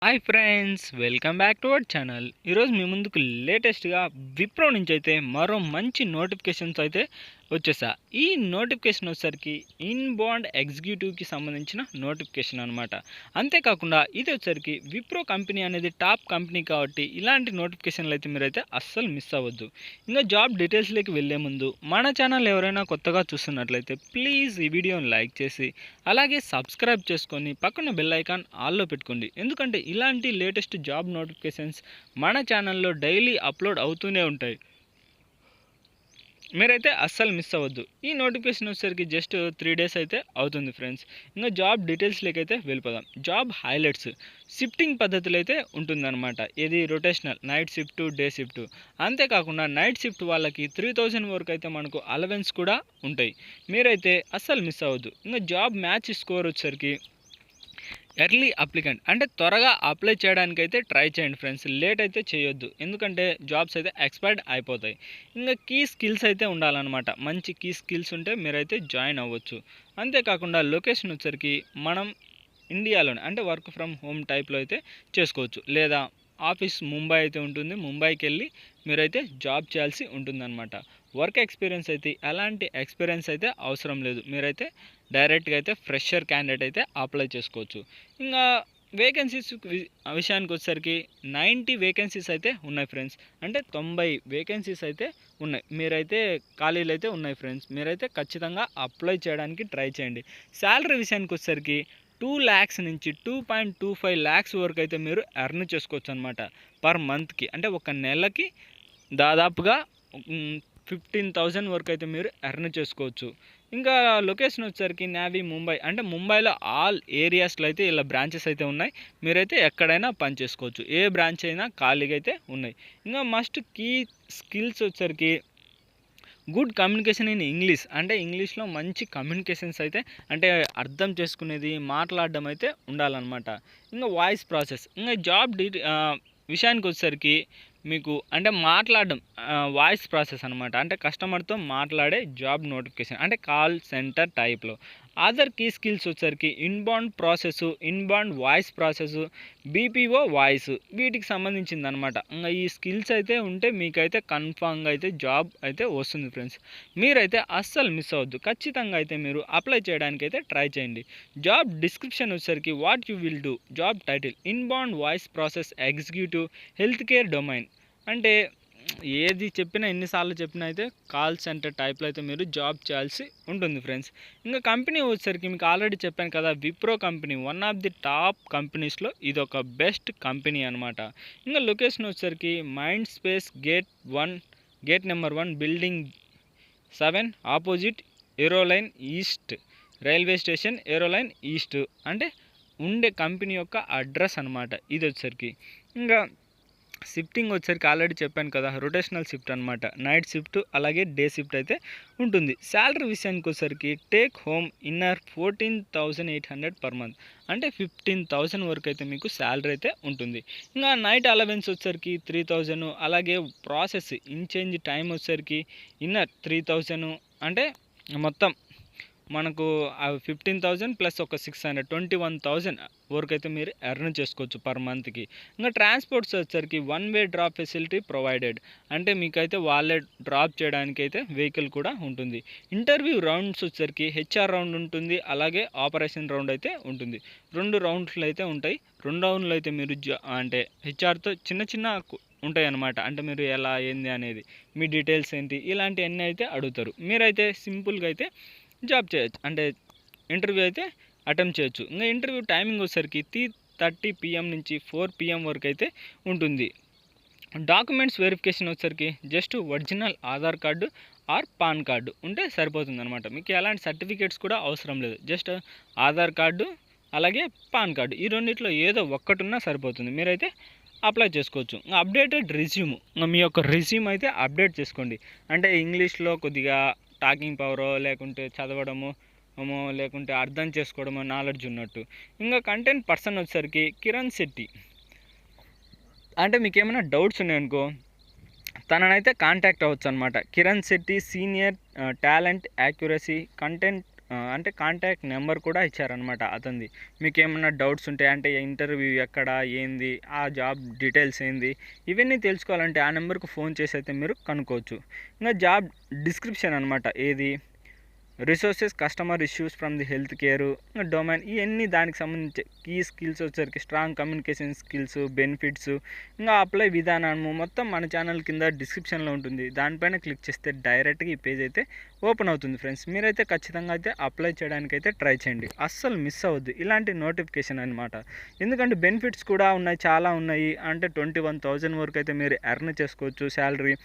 Hi friends, welcome back to our channel. ఈరోజు మీ ముందుకు లేటెస్ట్గా విప్రో నుంచి అయితే మరో మంచి నోటిఫికేషన్స్ అయితే వచ్చేసా. ఈ నోటిఫికేషన్ వచ్చేసరికి ఇన్బౌండ్ ఎగ్జిక్యూటివ్కి సంబంధించిన నోటిఫికేషన్ అనమాట. అంతేకాకుండా ఇది వచ్చేసరికి విప్రో కంపెనీ అనేది టాప్ కంపెనీ కాబట్టి ఇలాంటి నోటిఫికేషన్లు అయితే మీరైతే అస్సలు మిస్ అవ్వద్దు. ఇంకా జాబ్ డీటెయిల్స్లోకి వెళ్ళే ముందు మన ఛానల్ ఎవరైనా కొత్తగా చూస్తున్నట్లయితే ప్లీజ్ ఈ వీడియోని లైక్ చేసి అలాగే సబ్స్క్రైబ్ చేసుకొని పక్కన బెల్ ఐకాన్ ఆల్లో పెట్టుకోండి. ఎందుకంటే ఇలాంటి లేటెస్ట్ జాబ్ నోటిఫికేషన్స్ మన ఛానల్లో డైలీ అప్లోడ్ అవుతూనే ఉంటాయి. మీరైతే అస్సలు మిస్ అవ్వద్దు. ఈ నోటిఫికేషన్ వచ్చేసరికి జస్ట్ 3 డేస్ అయితే అవుతుంది ఫ్రెండ్స్. ఇంకా జాబ్ డీటెయిల్స్లోకి అయితే వెళ్ళిపోదాం. జాబ్ హైలైట్స్ షిఫ్టింగ్ పద్ధతులు అయితే ఉంటుందన్నమాట. ఇది rotational night shift, day shift. అంతేకాకుండా నైట్ షిఫ్ట్ వాళ్ళకి 3000 వరకు అయితే మనకు అలవెన్స్ కూడా ఉంటాయి. మీరైతే అస్సలు మిస్ అవ్వద్దు. ఇంకా జాబ్ మ్యాచ్ స్కోర్ వచ్చేసరికి ఎర్లీ అప్లికెంట్ అంటే త్వరగా అప్లై చేయడానికైతే ట్రై చేయండి ఫ్రెండ్స్. లేట్ అయితే చేయొద్దు, ఎందుకంటే జాబ్స్ అయితే ఎక్స్పైర్డ్ అయిపోతాయి. ఇంకా కీ స్కిల్స్ అయితే ఉండాలన్నమాట. మంచి కీ స్కిల్స్ ఉంటే మీరైతే జాయిన్ అవ్వచ్చు. అంతేకాకుండా లొకేషన్ వచ్చరికి మనం ఇండియాలోనే అంటే వర్క్ ఫ్రమ్ హోమ్ టైప్లో అయితే చేసుకోవచ్చు, లేదా ఆఫీస్ ముంబై అయితే ఉంటుంది, ముంబైకి వెళ్ళి మీరైతే జాబ్ చేయాల్సి ఉంటుందన్నమాట. వర్క్ ఎక్స్పీరియన్స్ అయితే ఎలాంటి ఎక్స్పీరియన్స్ అయితే అవసరం లేదు. మీరైతే డైరెక్ట్గా అయితే ఫ్రెషర్ క్యాండిడేట్ అయితే అప్లై చేసుకోవచ్చు. ఇంకా వేకెన్సీస్ విషయానికి వచ్చేసరికి 90 వేకెన్సీస్ అయితే ఉన్నాయి ఫ్రెండ్స్. అంటే 90 వేకెన్సీస్ అయితే ఉన్నాయి. మీరైతే ఖాళీలు అయితే ఉన్నాయి ఫ్రెండ్స్. మీరైతే ఖచ్చితంగా అప్లై చేయడానికి ట్రై చేయండి. శాలరీ విషయానికి వచ్చేసరికి 2 lakhs నుంచి 2.25 lakhs వరకు అయితే మీరు ఎర్న్ చేసుకోవచ్చు అనమాట పర్ మంత్కి. అంటే ఒక నెలకి దాదాపుగా 15,000 వరకు అయితే మీరు ఎర్న్ చేసుకోవచ్చు. ఇంకా లొకేషన్ వచ్చేసరికి నావీ ముంబై, అంటే ముంబైలో ఆల్ ఏరియాస్లో అయితే ఇలా బ్రాంచెస్ అయితే ఉన్నాయి. మీరైతే ఎక్కడైనా పని చేసుకోవచ్చు, ఏ బ్రాంచ్ అయినా ఖాళీగా అయితే ఉన్నాయి. ఇంకా మస్ట్ కీ స్కిల్స్ వచ్చేసరికి గుడ్ కమ్యూనికేషన్ ఇన్ ఇంగ్లీష్, అంటే ఇంగ్లీష్లో మంచి కమ్యూనికేషన్స్ అయితే అంటే అర్థం చేసుకునేది, మాట్లాడడం అయితే ఉండాలన్నమాట. ఇంకా వాయిస్ ప్రాసెస్, ఇంకా జాబ్ విషయానికి వచ్చేసరికి మీకు అంటే మాట్లాడడం వాయిస్ ప్రాసెస్ అనమాట. అంటే కస్టమర్తో మాట్లాడే జాబ్ నోటిఫికేషన్, అంటే కాల్ సెంటర్ టైప్లో. అదర్ కీ స్కిల్స్ వచ్చేసరికి inbound process, inbound voice process, BPO voice, వీటికి సంబంధించింది అనమాట. ఇంకా ఈ స్కిల్స్ అయితే ఉంటే మీకైతే కన్ఫామ్గా అయితే జాబ్ అయితే వస్తుంది ఫ్రెండ్స్. మీరైతే అస్సలు మిస్ అవ్వద్దు. ఖచ్చితంగా అయితే మీరు అప్లై చేయడానికి అయితే ట్రై చేయండి. జాబ్ డిస్క్రిప్షన్ వచ్చేసరికి what you will do, job title inbound voice process executive health care domain. అంటే ఏది చెప్పినా, ఎన్నిసార్లు చెప్పినా అయితే కాల్ సెంటర్ టైప్లో అయితే మీరు జాబ్ చేయాల్సి ఉంటుంది ఫ్రెండ్స్. ఇంకా కంపెనీ వచ్చేసరికి మీకు ఆల్రెడీ చెప్పాను కదా, Wipro company one of the top కంపెనీస్లో ఇది ఒక బెస్ట్ కంపెనీ అనమాట. ఇంకా లొకేషన్ వచ్చేసరికి Mind Space gate number 1 building 7 opposite Airoli East, railway station Airoli East అంటే ఉండే కంపెనీ యొక్క అడ్రస్ అనమాట ఇది వచ్చేసరికి. ఇంకా షిఫ్టింగ్ వచ్చేసరికి ఆల్రెడీ చెప్పాను కదా, రొటేషనల్ షిఫ్ట్ అనమాట. నైట్ షిఫ్ట్ అలాగే డే షిఫ్ట్ అయితే ఉంటుంది. శాలరీ విషయానికి వచ్చేసరికి take home inner 14,800 per month, అంటే 15,000 వరకు అయితే మీకు శాలరీ అయితే ఉంటుంది. ఇంకా నైట్ అలవెన్స్ వచ్చేసరికి 3,000, అలాగే ప్రాసెస్ ఇన్చేంజ్ టైం వచ్చేసరికి ఇన్నర్ 3,000, అంటే మొత్తం మనకు 15,000 ప్లస్ ఒక 600, 21,000 వరకు అయితే మీరు ఎర్న్ చేసుకోవచ్చు పర్ మంత్కి. ఇంకా ట్రాన్స్పోర్ట్స్ వచ్చేసరికి 1 వే డ్రాప్ ఫెసిలిటీ ప్రొవైడెడ్, అంటే మీకైతే వాళ్ళే డ్రాప్ చేయడానికి అయితే వెహికల్ కూడా ఉంటుంది. ఇంటర్వ్యూ రౌండ్స్ వచ్చేసరికి హెచ్ఆర్ రౌండ్ ఉంటుంది, అలాగే ఆపరేషన్ రౌండ్ అయితే ఉంటుంది. 2 రౌండ్లు అయితే ఉంటాయి. 2 రౌండ్లు అయితే మీరు అంటే హెచ్ఆర్తో చిన్న చిన్న ఉంటాయి అన్నమాట. అంటే మీరు ఎలా ఏంది అనేది, మీ డీటెయిల్స్ ఏంటి, ఇలాంటివన్నీ అయితే అడుగుతారు. మీరైతే సింపుల్గా అయితే జాబ్ చేయొచ్చు, అంటే ఇంటర్వ్యూ అయితే అటెంప్ట్ చేయొచ్చు. ఇంకా ఇంటర్వ్యూ టైమింగ్ వచ్చేసరికి 3:30 PM నుంచి 4 PM వరకు అయితే ఉంటుంది. డాక్యుమెంట్స్ వెరిఫికేషన్ వచ్చేసరికి just original Aadhaar card or PAN card ఉంటే సరిపోతుంది అనమాట. మీకు ఎలాంటి సర్టిఫికేట్స్ కూడా అవసరం లేదు. జస్ట్ ఆధార్ కార్డు అలాగే పాన్ కార్డు, ఈ రెండిట్లో ఏదో ఒక్కటి ఉన్నా సరిపోతుంది. మీరైతే అప్లై చేసుకోవచ్చు. అప్డేటెడ్ రెజ్యూమ్, మీ యొక్క రెజ్యూమ్ అయితే అప్డేట్ చేసుకోండి. అంటే ఇంగ్లీష్లో కొద్దిగా టాకింగ్ పవరో, లేకుంటే చదవడము లేకుంటే అర్థం చేసుకోవడమో నాలెడ్జ్ ఉన్నట్టు. ఇంకా కంటెంట్ పర్సన్ వచ్చేసరికి కిరణ్ శెట్టి, అంటే మీకు ఏమైనా డౌట్స్ ఉన్నాయనుకో తననైతే కాంటాక్ట్ అవ్వచ్చు అనమాట. Kiran Shetty senior talent accuracy content అంటే కాంటాక్ట్ నెంబర్ కూడా ఇచ్చారనమాట అతనిది. మీకేమన్నా డౌట్స్ ఉంటే అంటే ఇంటర్వ్యూ ఎక్కడ, ఏంది, ఆ జాబ్ డీటెయిల్స్ ఏంది, ఇవన్నీ తెలుసుకోవాలంటే ఆ నెంబర్‌కి ఫోన్ చేసి అయితే మీరు కనుక్కోవచ్చు. ఇంగా జాబ్ డిస్క్రిప్షన్ అనమాట. ఏది resources, customer issues from the health care, domain, ఇవన్నీ దానికి సంబంధించి కీ స్కిల్స్ వచ్చేసరికి స్ట్రాంగ్ కమ్యూనికేషన్ స్కిల్స్, బెనిఫిట్స్, ఇంకా అప్లై విధానము మొత్తం మన ఛానల్ కింద డిస్క్రిప్షన్లో ఉంటుంది. దానిపైన క్లిక్ చేస్తే డైరెక్ట్గా ఈ పేజ్ అయితే ఓపెన్ అవుతుంది ఫ్రెండ్స్. మీరైతే ఖచ్చితంగా అయితే అప్లై చేయడానికి అయితే ట్రై చేయండి, అస్సలు మిస్ అవ్వద్దు ఇలాంటి నోటిఫికేషన్ అనమాట. ఎందుకంటే బెనిఫిట్స్ కూడా ఉన్నాయి, చాలా ఉన్నాయి. అంటే 21,000 వరకు అయితే మీరు ఎర్న్ చేసుకోవచ్చు శాలరీ.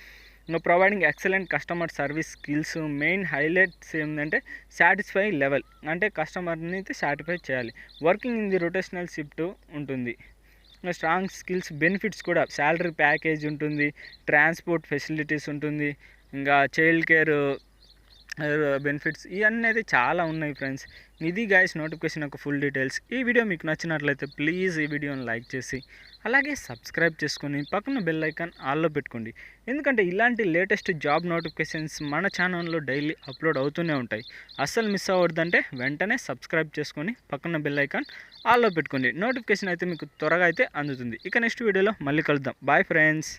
ఇంకా providing excellent customer service skills. Main highlights ఏంటంటే సాటిస్ఫై లెవెల్, అంటే కస్టమర్ని అయితే సాటిస్ఫై చేయాలి. Working in the rotational shift ఉంటుంది. ఇంకా స్ట్రాంగ్ స్కిల్స్, బెనిఫిట్స్ కూడా శాలరీ ప్యాకేజ్ ఉంటుంది, ట్రాన్స్పోర్ట్ ఫెసిలిటీస్ ఉంటుంది, ఇంకా చైల్డ్ కేర్ బెనిఫిట్స్, ఇవన్నీ అయితే చాలా ఉన్నాయి ఫ్రెండ్స్. ఇది గైస్ నోటిఫికేషన్ యొక్క ఫుల్ డీటెయిల్స్. ఈ వీడియో మీకు నచ్చినట్లయితే ప్లీజ్ ఈ వీడియోని లైక్ చేసి అలాగే సబ్స్క్రైబ్ చేసుకొని పక్కన బెల్ ఐకాన్ ఆల్లో పెట్టుకోండి. ఎందుకంటే ఇలాంటి లేటెస్ట్ జాబ్ నోటిఫికేషన్స్ మన ఛానల్లో డైలీ అప్లోడ్ అవుతూనే ఉంటాయి. అస్సలు మిస్ అవ్వద్దంటే వెంటనే సబ్స్క్రైబ్ చేసుకొని పక్కన బెల్ ఐకాన్ ఆల్లో పెట్టుకోండి. నోటిఫికేషన్ అయితే మీకు త్వరగా అయితే అందుతుంది. ఇక నెక్స్ట్ వీడియోలో మళ్ళీ కలుద్దాం. Bye friends.